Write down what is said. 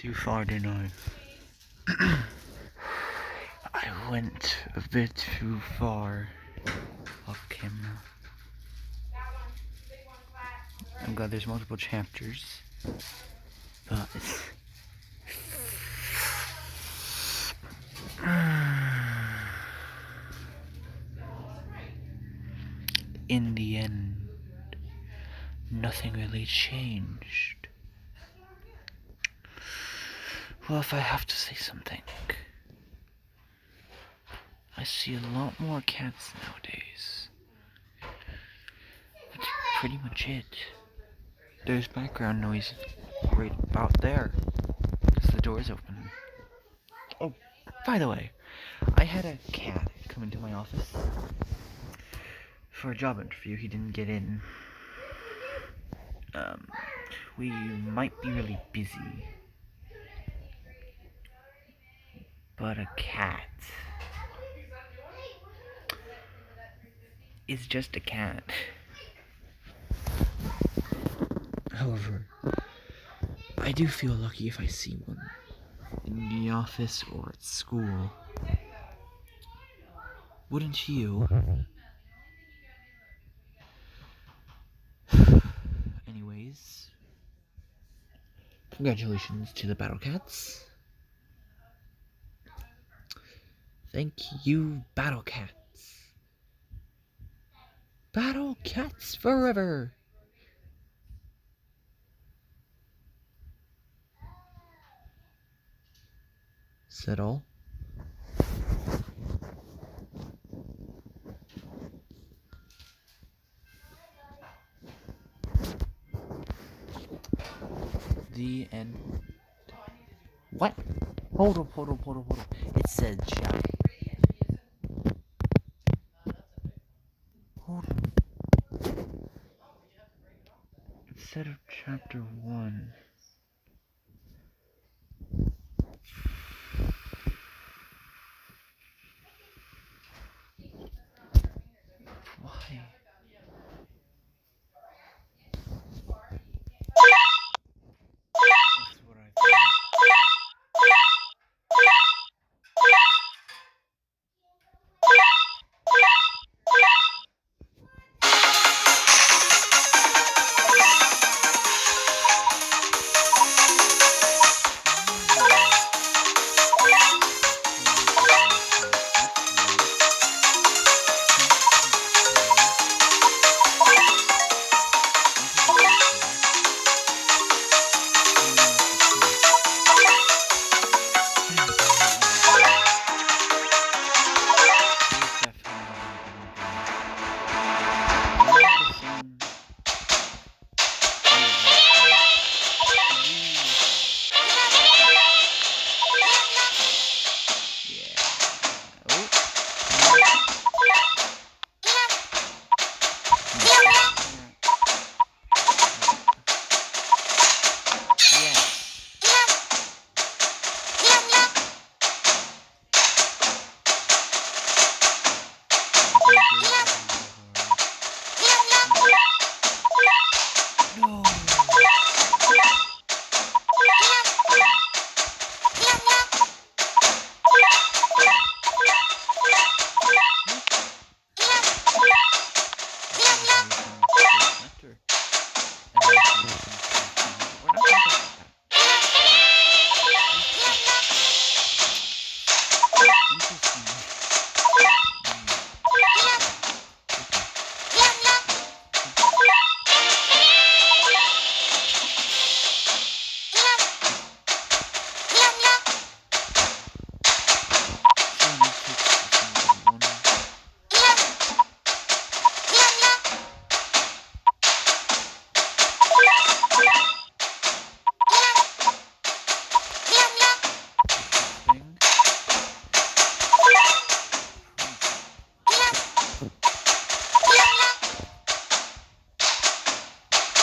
Too far, didn't I? I went a bit too far off camera. I'm glad there's multiple chapters, but in the end, nothing really changed. Well, if I have to say something, I see a lot more cats nowadays. That's pretty much it. There's background noise right about there, because the door's open. Oh, by the way, I had a cat come into my office for a job interview. He didn't get in. We might be really busy, but a cat is just a cat. However, I do feel lucky if I see one in the office or at school. Wouldn't you? Anyways, congratulations to the Battle Cats. Thank you, Battle Cats. Battle Cats forever! Is that all? The end. What? Hold up. It said chapter. Hold on. Instead of chapter 1.